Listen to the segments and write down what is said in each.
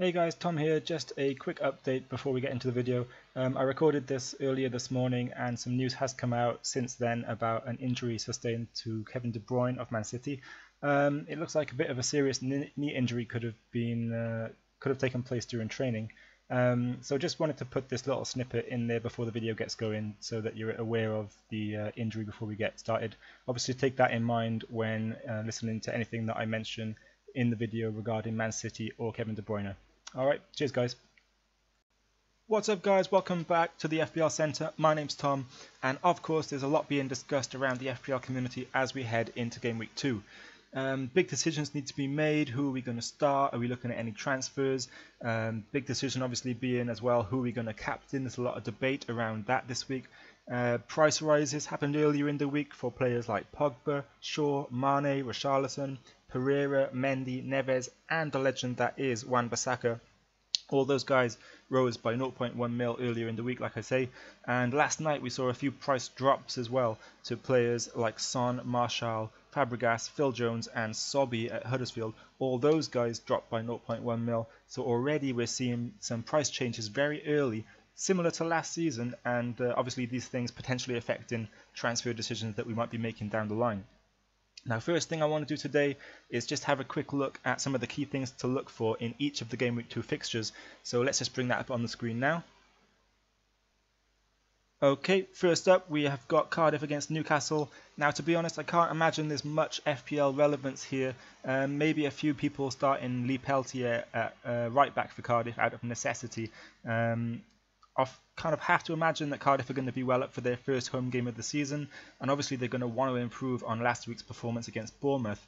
Hey guys, Tom here. Just a quick update before we get into the video. I recorded this earlier this morning and some news has come out since then about an injury sustained to Kevin De Bruyne of Man City. It looks like a bit of a serious knee injury could have taken place during training. So just wanted to put this little snippet in there before the video gets going so that you're aware of the injury before we get started. Obviously take that in mind when listening to anything that I mention in the video regarding Man City or Kevin De Bruyne. Alright, cheers guys. What's up guys, welcome back to the FPL Centre. My name's Tom, and of course there's a lot being discussed around the FPL community as we head into Game Week 2. Big decisions need to be made. Who are we going to start? Are we looking at any transfers? Big decision obviously being as well who are we going to captain. There's a lot of debate around that this week. Price rises happened earlier in the week for players like Pogba, Shaw, Mane, Richarlison, Pereira, Mendy, Neves, and the legend that is Wan-Bissaka. All those guys rose by 0.1 mil earlier in the week, like I say, and last night we saw a few price drops as well to players like Son, Martial, Fabregas, Phil Jones, and Sobby at Huddersfield. All those guys dropped by 0.1 mil, so already we're seeing some price changes very early, similar to last season, and obviously these things potentially affecting transfer decisions that we might be making down the line. Now, first thing I want to do today is just have a quick look at some of the key things to look for in each of the Game Week 2 fixtures. So let's just bring that up on the screen now. Okay, first up we have got Cardiff against Newcastle. Now, to be honest, I can't imagine there's much FPL relevance here. Maybe a few people starting Lee Peltier at right back for Cardiff out of necessity. I kind of have to imagine that Cardiff are going to be well up for their first home game of the season, and obviously they're going to want to improve on last week's performance against Bournemouth.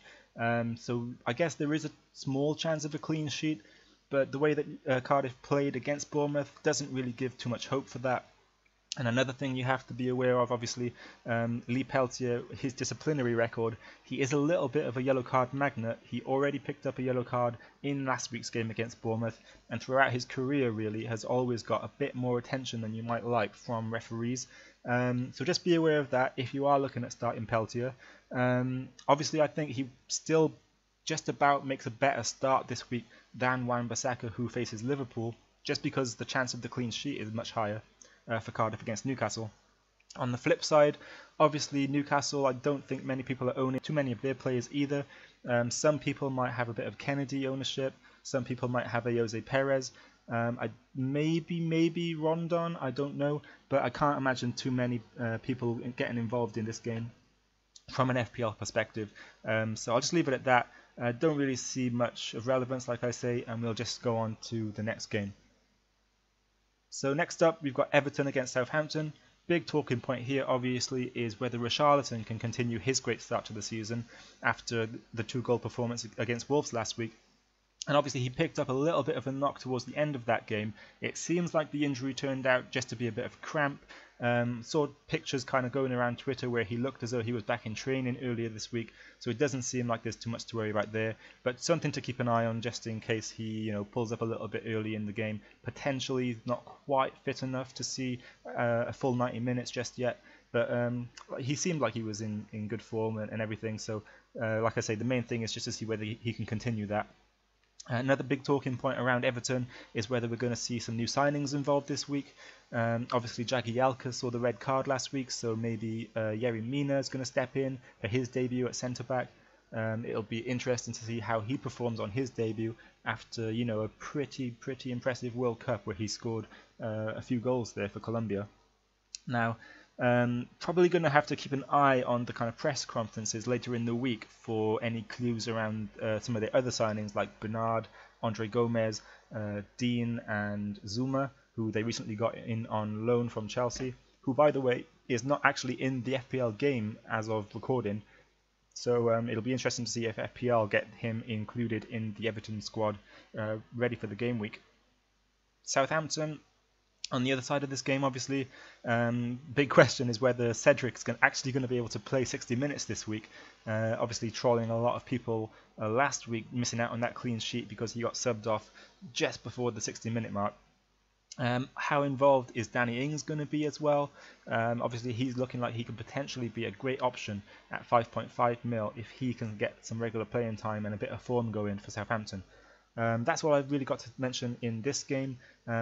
So I guess there is a small chance of a clean sheet, but the way that Cardiff played against Bournemouth doesn't really give too much hope for that. And another thing you have to be aware of, obviously, Lee Peltier, his disciplinary record, he is a little bit of a yellow card magnet. He already picked up a yellow card in last week's game against Bournemouth, and throughout his career really has always got a bit more attention than you might like from referees. So just be aware of that if you are looking at starting Peltier. Obviously I think he still just about makes a better start this week than Wan-Bissaka, who faces Liverpool, just because the chance of the clean sheet is much higher for Cardiff against Newcastle. On the flip side, obviously Newcastle, I don't think many people are owning too many of their players either. Some people might have a bit of Kennedy ownership, some people might have a Jose Perez, maybe Rondon, I don't know, but I can't imagine too many people getting involved in this game from an FPL perspective. So I'll just leave it at that. Don't really see much of relevance, like I say, and we'll just go on to the next game. So next up, we've got Everton against Southampton. Big talking point here, obviously, is whether Richarlison can continue his great start to the season after the 2-goal performance against Wolves last week. And obviously he picked up a little bit of a knock towards the end of that game. It seems like the injury turned out just to be a bit of cramp. Saw pictures kind of going around Twitter where he looked as though he was back in training earlier this week, so it doesn't seem like there's too much to worry about there, but something to keep an eye on just in case he pulls up a little bit early in the game. Potentially not quite fit enough to see a full 90 minutes just yet, but he seemed like he was in good form and everything, so like I say, the main thing is just to see whether he can continue that. Another big talking point around Everton is whether we're going to see some new signings involved this week. Obviously Jagielka saw the red card last week, so maybe Yerry Mina is going to step in for his debut at centre-back. It'll be interesting to see how he performs on his debut after a pretty impressive World Cup where he scored a few goals there for Colombia. Now, probably going to have to keep an eye on the kind of press conferences later in the week for any clues around some of the other signings like Bernard, Andre Gomez, Dean and Zuma, who they recently got in on loan from Chelsea, who by the way is not actually in the FPL game as of recording. So it'll be interesting to see if FPL get him included in the Everton squad ready for the game week. Southampton, on the other side of this game, obviously, big question is whether Cedric's actually going to be able to play 60 minutes this week. Obviously trolling a lot of people last week, missing out on that clean sheet because he got subbed off just before the 60-minute mark. How involved is Danny Ings going to be as well? Obviously he's looking like he could potentially be a great option at 5.5 mil if he can get some regular playing time and a bit of form going for Southampton. That's all I've really got to mention in this game.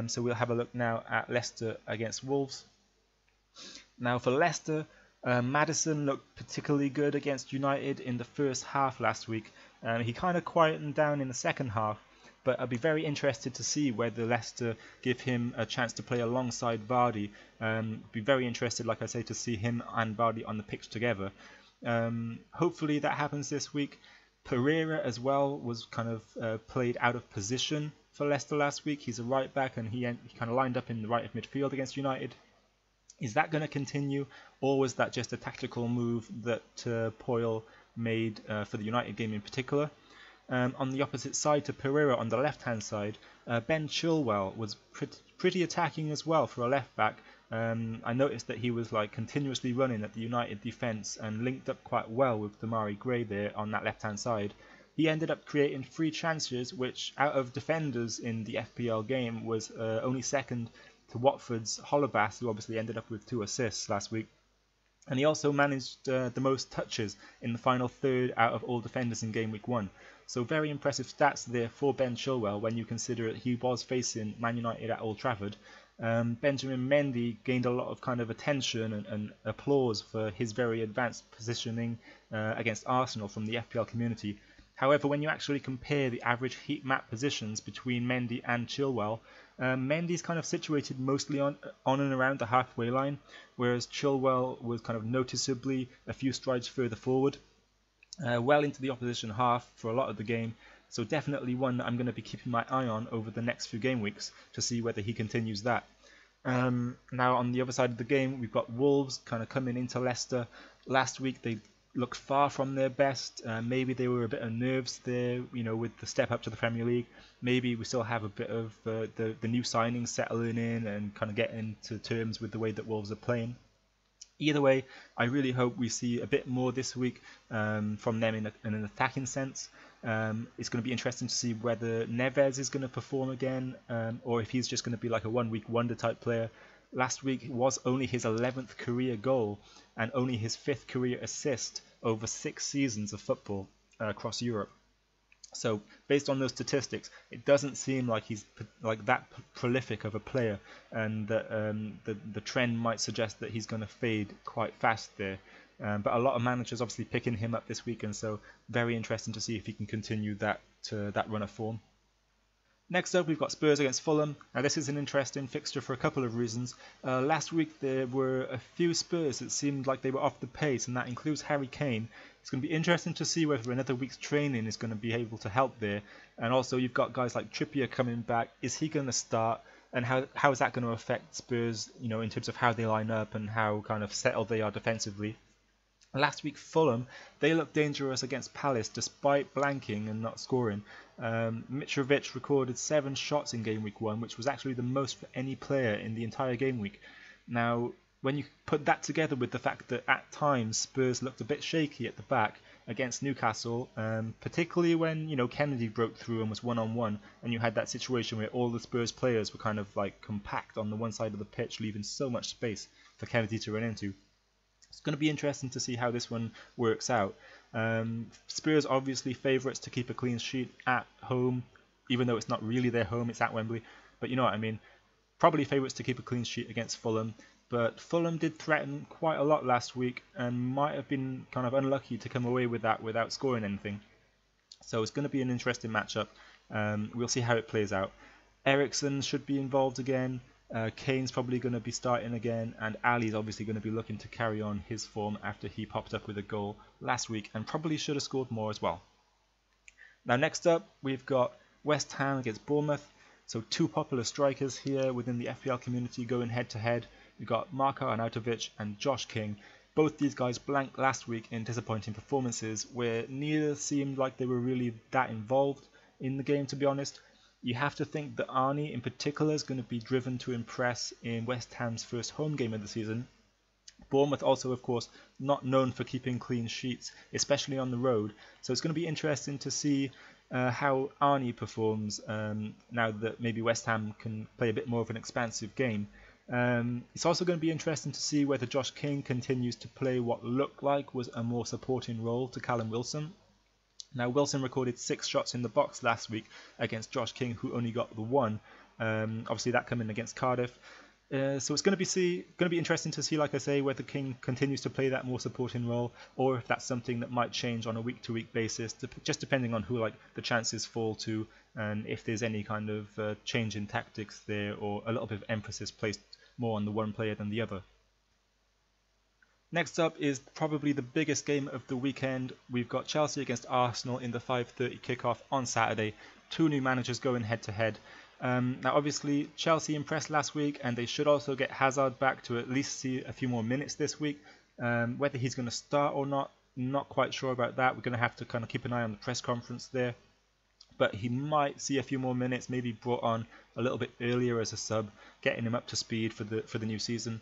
So we'll have a look now at Leicester against Wolves. Now for Leicester, Maddison looked particularly good against United in the first half last week. He kind of quietened down in the second half, but I'll be very interested to see whether Leicester give him a chance to play alongside Vardy. Be very interested, like I say, to see him and Vardy on the pitch together. Hopefully that happens this week. Pereira as well was kind of played out of position for Leicester last week. He's a right back and he kind of lined up in the right of midfield against United. Is that going to continue, or was that just a tactical move that Poyle made for the United game in particular? On the opposite side to Pereira, on the left-hand side, Ben Chilwell was pretty attacking as well for a left-back. I noticed that he was continuously running at the United defence and linked up quite well with Demarai Gray there on that left-hand side. He ended up creating 3 chances, which out of defenders in the FPL game was only second to Watford's Hollebass, who obviously ended up with 2 assists last week. And he also managed the most touches in the final third out of all defenders in game week 1. So very impressive stats there for Ben Chilwell when you consider it he was facing Man United at Old Trafford. Benjamin Mendy gained a lot of kind of attention and applause for his very advanced positioning against Arsenal from the FPL community. However, when you actually compare the average heat map positions between Mendy and Chilwell, Mendy's kind of situated mostly on and around the halfway line, whereas Chilwell was kind of noticeably a few strides further forward, well into the opposition half for a lot of the game. So definitely one that I'm going to be keeping my eye on over the next few game weeks to see whether he continues that. Now on the other side of the game, we've got Wolves kind of coming into Leicester. Last week they looked far from their best. Maybe they were a bit of nerves there, with the step up to the Premier League. Maybe we still have a bit of the new signings settling in and kind of getting to terms with the way that Wolves are playing. Either way, I really hope we see a bit more this week from them in an attacking sense. It's going to be interesting to see whether Neves is going to perform again, or if he's just going to be like a one-week wonder type player. Last week was only his 11th career goal and only his 5th career assist over 6 seasons of football across Europe. So based on those statistics, it doesn't seem like he's that prolific of a player, and the trend might suggest that he's going to fade quite fast there. But a lot of managers obviously picking him up this week, and so very interesting to see if he can continue that run of form. Next up, we've got Spurs against Fulham. Now, this is an interesting fixture for a couple of reasons. Last week, there were a few Spurs that seemed like they were off the pace, and that includes Harry Kane. It's going to be interesting to see whether another week's training is going to be able to help there. And also, you've got guys like Trippier coming back. Is he going to start? And how is that going to affect Spurs, in terms of how they line up and how kind of settled they are defensively? Last week, Fulham, they looked dangerous against Palace despite blanking and not scoring. Mitrovic recorded 7 shots in game week 1, which was actually the most for any player in the entire game week. Now, when you put that together with the fact that at times Spurs looked a bit shaky at the back against Newcastle, particularly when Kennedy broke through and was one-on-one, and you had that situation where all the Spurs players were kind of compact on the one side of the pitch, leaving so much space for Kennedy to run into. It's going to be interesting to see how this one works out. Spurs obviously favourites to keep a clean sheet at home, even though it's not really their home, it's at Wembley. But you know what I mean. Probably favourites to keep a clean sheet against Fulham. But Fulham did threaten quite a lot last week and might have been kind of unlucky to come away with that without scoring anything. So it's going to be an interesting matchup. We'll see how it plays out. Eriksen should be involved again. Kane's probably going to be starting again, and Ali's obviously going to be looking to carry on his form after he popped up with a goal last week and probably should have scored more as well. Now next up, we've got West Ham against Bournemouth. So 2 popular strikers here within the FPL community going head to head. We've got Marko Arnautovic and Josh King. Both these guys blanked last week in disappointing performances where neither seemed like they were really that involved in the game, to be honest. You have to think that Arnie in particular is going to be driven to impress in West Ham's first home game of the season. Bournemouth also, of course, not known for keeping clean sheets, especially on the road. So it's going to be interesting to see how Arnie performs now that maybe West Ham can play a bit more of an expansive game. It's also going to be interesting to see whether Josh King continues to play what looked like was a more supporting role to Callum Wilson. Now, Wilson recorded 6 shots in the box last week against Josh King, who only got the 1. Obviously, that coming against Cardiff. So it's going to be interesting to see, like I say, whether King continues to play that more supporting role, or if that's something that might change on a week-to-week basis, just depending on who the chances fall to, and if there's any kind of change in tactics there, or a little bit of emphasis placed more on the one player than the other. Next up is probably the biggest game of the weekend. We've got Chelsea against Arsenal in the 5:30 kickoff on Saturday. 2 new managers going head-to-head. Now, obviously, Chelsea impressed last week, and they should also get Hazard back to at least see a few more minutes this week. Whether he's going to start or not quite sure about that. We're going to have to kind of keep an eye on the press conference there. But he might see a few more minutes, maybe brought on a little bit earlier as a sub, getting him up to speed for the new season.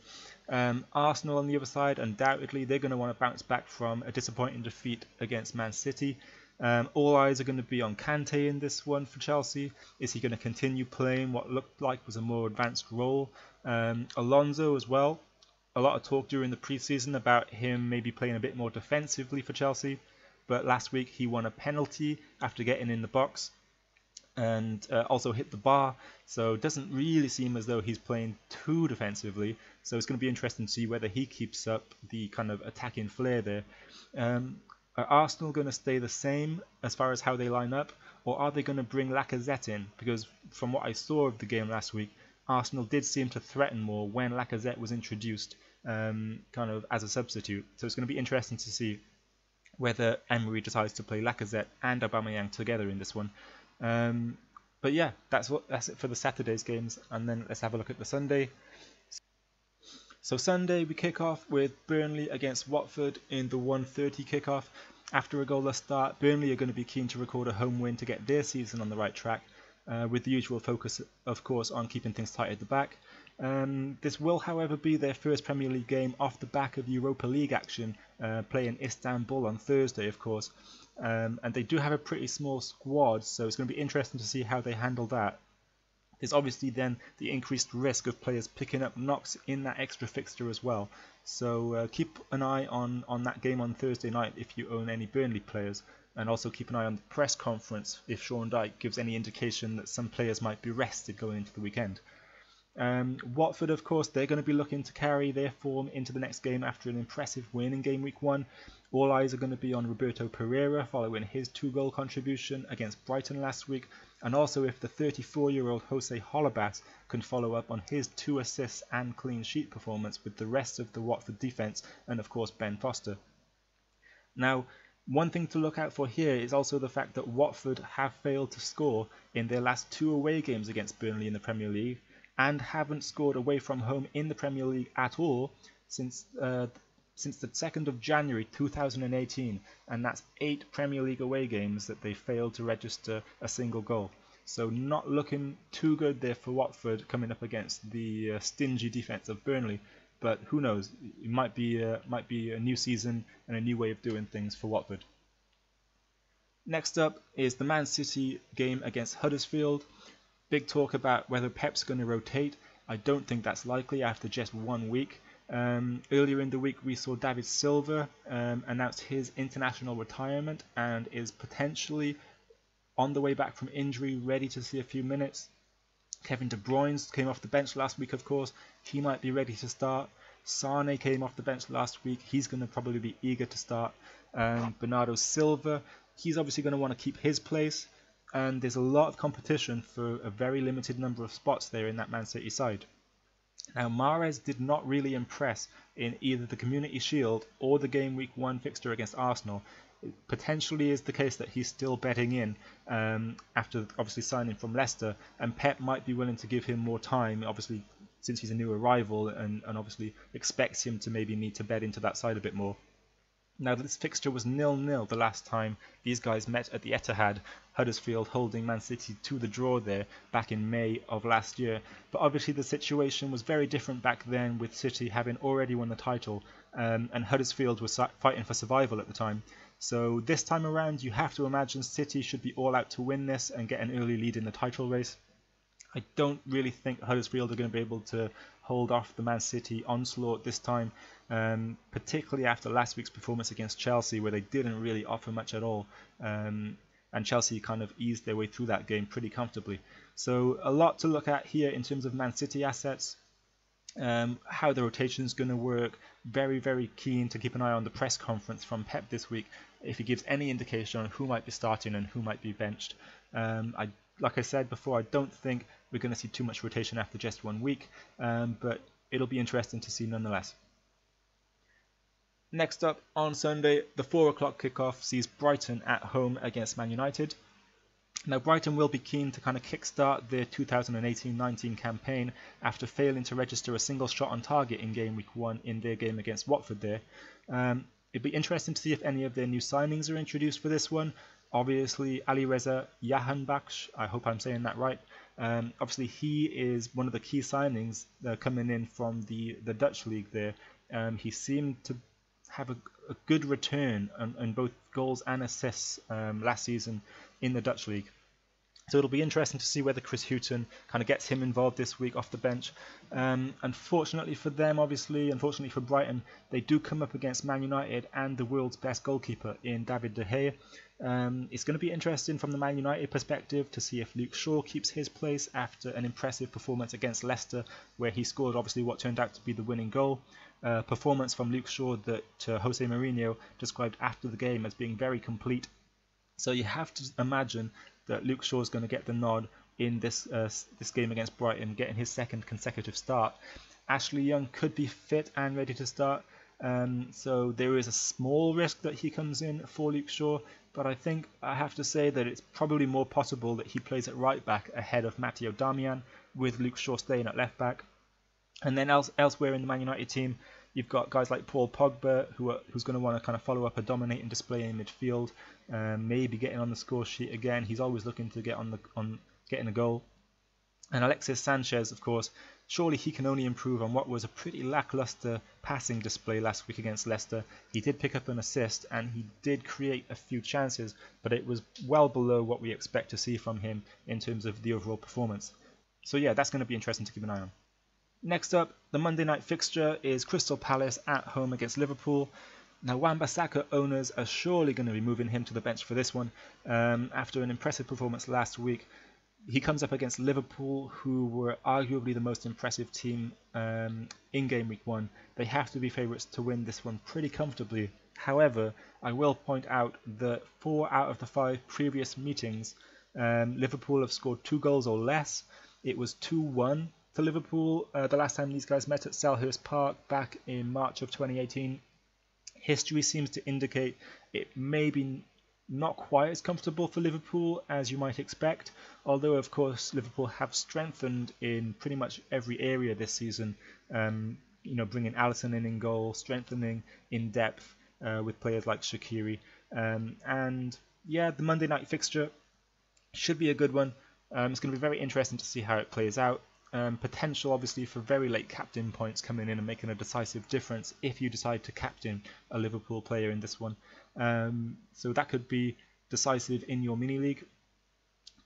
Arsenal on the other side, undoubtedly, they're going to want to bounce back from a disappointing defeat against Man City. All eyes are going to be on Kante in this one for Chelsea. Is he going to continue playing what looked like was a more advanced role? Alonso as well. A lot of talk during the pre-season about him maybe playing a bit more defensively for Chelsea. But last week he won a penalty after getting in the box and also hit the bar. So it doesn't really seem as though he's playing too defensively. So it's going to be interesting to see whether he keeps up the kind of attacking flair there. Are Arsenal going to stay the same as far as how they line up, or are they going to bring Lacazette in? Because from what I saw of the game last week, Arsenal did seem to threaten more when Lacazette was introduced kind of as a substitute. So it's going to be interesting to see whether Emery decides to play Lacazette and Aubameyang together in this one. But yeah, that's it for the Saturday's games, and then let's have a look at the Sunday. So Sunday we kick off with Burnley against Watford in the 1:30 kickoff. After a goalless start, Burnley are going to be keen to record a home win to get their season on the right track, with the usual focus, of course, on keeping things tight at the back. This will, however, be their first Premier League game off the back of Europa League action, playing Istanbul on Thursday, of course. And they do have a pretty small squad, so it's going to be interesting to see how they handle that. There's obviously then the increased risk of players picking up knocks in that extra fixture as well. So keep an eye on that game on Thursday night if you own any Burnley players. And also keep an eye on the press conference if Sean Dyche gives any indication that some players might be rested going into the weekend. Watford, of course, they're going to be looking to carry their form into the next game after an impressive win in game week 1. All eyes are going to be on Roberto Pereira following his 2-goal contribution against Brighton last week, and also if the 34-year-old Jose Holebas can follow up on his 2 assists and clean sheet performance with the rest of the Watford defence, and of course Ben Foster. Now, one thing to look out for here is also the fact that Watford have failed to score in their last 2 away games against Burnley in the Premier League, and haven't scored away from home in the Premier League at all since the 2nd of January 2018, and that's 8 Premier League away games that they failed to register a single goal. So not looking too good there for Watford coming up against the stingy defence of Burnley, but who knows, it might be a new season and a new way of doing things for Watford. Next up is the Man City game against Huddersfield. Big talk about whether Pep's going to rotate. I don't think that's likely after just 1 week. Earlier in the week we saw David Silva announce his international retirement and is potentially on the way back from injury, ready to see a few minutes. Kevin De Bruyne came off the bench last week, of course. He might be ready to start. Sane came off the bench last week. He's going to probably be eager to start. Bernardo Silva, he's obviously going to want to keep his place. And there's a lot of competition for a very limited number of spots there in that Man City side. Now, Mahrez did not really impress in either the Community Shield or the Game Week 1 fixture against Arsenal. It potentially is the case that he's still betting in after obviously signing from Leicester, and Pep might be willing to give him more time, obviously since he's a new arrival, and obviously expects him to maybe need to bet into that side a bit more. Now, this fixture was 0-0 the last time these guys met at the Etihad, Huddersfield holding Man City to the draw there back in May of last year. But obviously the situation was very different back then, with City having already won the title and Huddersfield was fighting for survival at the time. So this time around you have to imagine City should be all out to win this and get an early lead in the title race. I don't really think Huddersfield are going to be able to hold off the Man City onslaught this time, particularly after last week's performance against Chelsea, where they didn't really offer much at all. And Chelsea kind of eased their way through that game pretty comfortably. So a lot to look at here in terms of Man City assets. How the rotation is going to work. Very, very keen to keep an eye on the press conference from Pep this week, if he gives any indication on who might be starting and who might be benched. Like I said before, I don't think we're going to see too much rotation after just 1 week, but it'll be interesting to see nonetheless. Next up, on Sunday, the 4 o'clock kickoff sees Brighton at home against Man Utd. Now, Brighton will be keen to kind of kickstart their 2018-19 campaign after failing to register a single shot on target in game week 1 in their game against Watford there. It'd be interesting to see if any of their new signings are introduced for this one. Obviously, Alireza Jahanbakhsh, I hope I'm saying that right. Obviously, he is one of the key signings coming in from the Dutch league there. He seemed to have a good return on both goals and assists last season in the Dutch league. So it'll be interesting to see whether Chris Hughton kind of gets him involved this week off the bench. Unfortunately for them, unfortunately for Brighton, they do come up against Man United and the world's best goalkeeper in David De Gea. It's going to be interesting from the Man United perspective to see if Luke Shaw keeps his place after an impressive performance against Leicester, where he scored obviously what turned out to be the winning goal. Performance from Luke Shaw that Jose Mourinho described after the game as being very complete. So you have to imagine that Luke Shaw is going to get the nod in this game against Brighton, getting his second consecutive start. Ashley Young could be fit and ready to start, so there is a small risk that he comes in for Luke Shaw, but I think I have to say that it's probably more possible that he plays at right back ahead of Matteo Darmian, with Luke Shaw staying at left back. And then elsewhere in the Man United team, you've got guys like Paul Pogba, who's going to want to kind of follow up a dominating display in midfield, maybe getting on the score sheet again. He's always looking to get on getting a goal. And Alexis Sanchez, of course, surely he can only improve on what was a pretty lackluster passing display last week against Leicester. He did pick up an assist and he did create a few chances, but it was well below what we expect to see from him in terms of the overall performance. So yeah, that's going to be interesting to keep an eye on. Next up, the Monday night fixture is Crystal Palace at home against Liverpool. Now, Wan-Bissaka owners are surely going to be moving him to the bench for this one. After an impressive performance last week, he comes up against Liverpool, who were arguably the most impressive team in game week 1. They have to be favourites to win this one pretty comfortably. However, I will point out that 4 out of the 5 previous meetings, Liverpool have scored 2 goals or less. It was 2-1 to Liverpool the last time these guys met at Selhurst Park back in March of 2018. History seems to indicate it may be not quite as comfortable for Liverpool as you might expect, although of course Liverpool have strengthened in pretty much every area this season, bringing Alisson in goal, strengthening in depth with players like Shaqiri, and yeah, the Monday night fixture should be a good one. It's going to be very interesting to see how it plays out. Potential obviously for very late captain points coming in and making a decisive difference if you decide to captain a Liverpool player in this one. So that could be decisive in your mini league.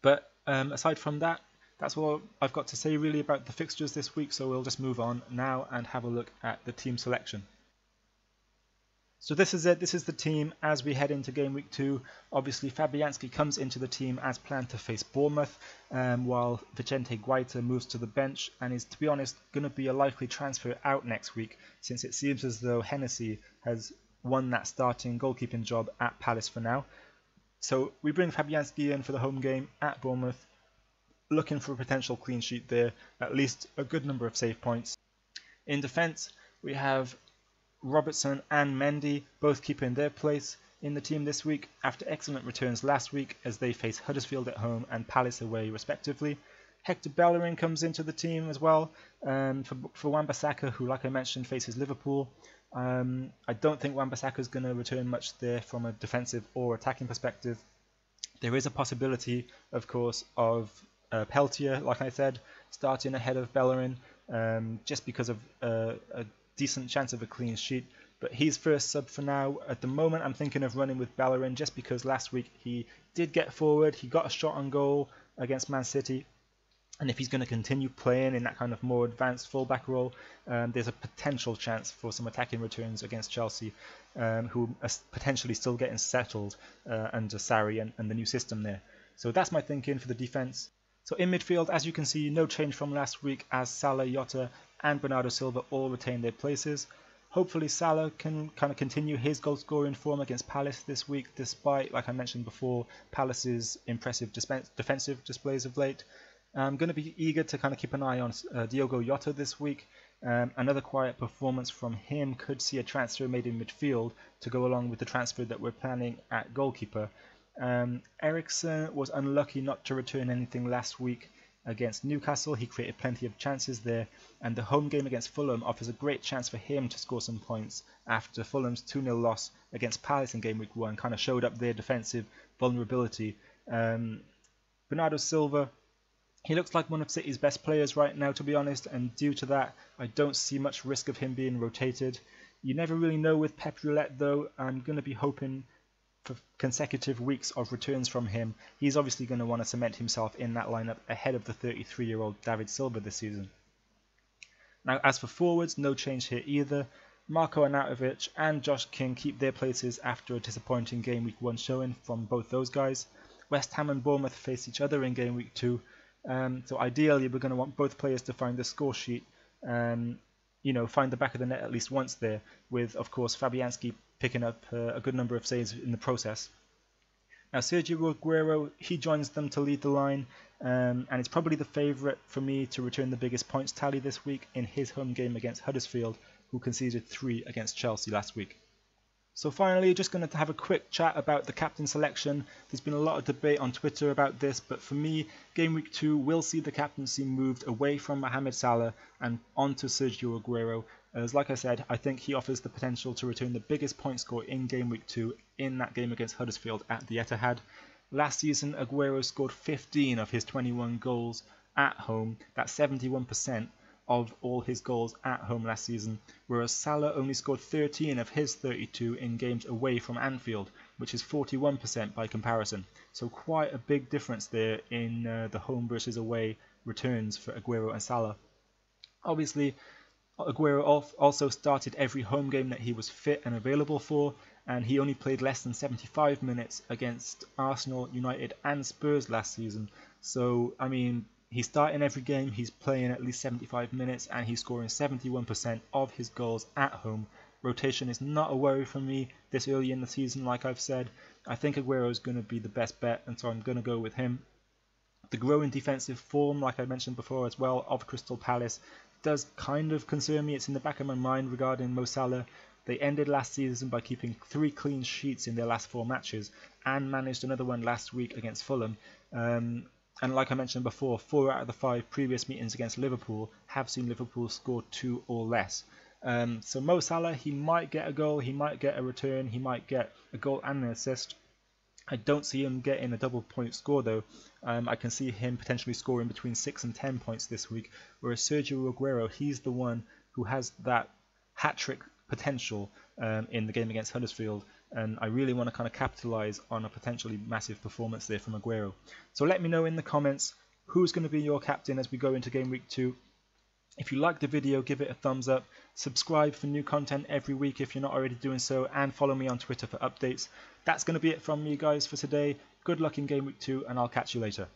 But aside from that, that's all I've got to say really about the fixtures this week, so we'll just move on now and have a look at the team selection. So this is it. This is the team as we head into game week 2. Obviously, Fabianski comes into the team as planned to face Bournemouth, while Vicente Guaita moves to the bench and is, to be honest, going to be a likely transfer out next week, since it seems as though Hennessy has won that starting goalkeeping job at Palace for now. So we bring Fabianski in for the home game at Bournemouth, looking for a potential clean sheet there, at least a good number of save points. In defence, we have Robertson and Mendy both keeping their place in the team this week after excellent returns last week as they face Huddersfield at home and Palace away respectively. Hector Bellerin comes into the team as well for Wan-Bissaka, who, like I mentioned, faces Liverpool. I don't think Wan-Bissaka is going to return much there from a defensive or attacking perspective. There is a possibility, of course, of Peltier, like I said, starting ahead of Bellerin, just because of a decent chance of a clean sheet, but he's first sub for now. At the moment, I'm thinking of running with Bellerin just because last week he did get forward, he got a shot on goal against Man City, And if he's going to continue playing in that kind of more advanced fullback role, there's a potential chance for some attacking returns against Chelsea, who are potentially still getting settled under Sarri and the new system there. So that's my thinking for the defence. So in midfield, as you can see, no change from last week, as Salah, Jota and Bernardo Silva all retain their places. Hopefully Salah can kind of continue his goal scoring form against Palace this week, despite, like I mentioned before, Palace's impressive defensive displays of late. I'm going to be eager to kind of keep an eye on Diogo Jota this week. Another quiet performance from him could see a transfer made in midfield to go along with the transfer that we're planning at goalkeeper. Eriksen was unlucky not to return anything last week against Newcastle. He created plenty of chances there, and the home game against Fulham offers a great chance for him to score some points after Fulham's 2-0 loss against Palace in game week 1 kind of showed up their defensive vulnerability. Bernardo Silva, he looks like one of City's best players right now, to be honest, and due to that I don't see much risk of him being rotated. You never really know with Pep Roulette though. I'm going to be hoping for consecutive weeks of returns from him. He's obviously going to want to cement himself in that lineup ahead of the 33-year-old David Silva this season. Now as for forwards, no change here either. Marco Arnautovic and Josh King keep their places after a disappointing game week 1 showing from both those guys. West Ham and Bournemouth face each other in game week 2. So ideally we're going to want both players to find the score sheet, find the back of the net at least once there, with of course Fabianski picking up a good number of saves in the process. Now Sergio Aguero, he joins them to lead the line, and it's probably the favourite for me to return the biggest points tally this week in his home game against Huddersfield, who conceded 3 against Chelsea last week. So finally, just going to have a quick chat about the captain selection. There's been a lot of debate on Twitter about this, but for me, game week 2 will see the captaincy moved away from Mohamed Salah and onto Sergio Aguero, as like I said, I think he offers the potential to return the biggest point score in game week 2 in that game against Huddersfield at the Etihad. Last season, Aguero scored 15 of his 21 goals at home. That's 71% of all his goals at home last season, whereas Salah only scored 13 of his 32 in games away from Anfield, which is 41% by comparison. So quite a big difference there in the home versus away returns for Aguero and Salah. Obviously, Aguero also started every home game that he was fit and available for, and he only played less than 75 minutes against Arsenal, United and Spurs last season. So, I mean, he's starting every game, he's playing at least 75 minutes, and he's scoring 71% of his goals at home. Rotation is not a worry for me this early in the season, like I've said. I think Aguero is going to be the best bet, and so I'm going to go with him. The growing defensive form, like I mentioned before as well, of Crystal Palace does kind of concern me. It's in the back of my mind regarding Mo Salah. They ended last season by keeping 3 clean sheets in their last 4 matches and managed another one last week against Fulham. And like I mentioned before, 4 out of the 5 previous meetings against Liverpool have seen Liverpool score 2 or less. So Mo Salah, he might get a goal, he might get a return, he might get a goal and an assist. I don't see him getting a double point score though. I can see him potentially scoring between 6 and 10 points this week, whereas Sergio Aguero, he's the one who has that hat-trick potential in the game against Huddersfield, and I really want to kind of capitalise on a potentially massive performance there from Aguero. So let me know in the comments who's going to be your captain as we go into game week 2. If you liked the video, give it a thumbs up, subscribe for new content every week if you're not already doing so, and follow me on Twitter for updates. That's going to be it from me guys for today. Good luck in game week 2, and I'll catch you later.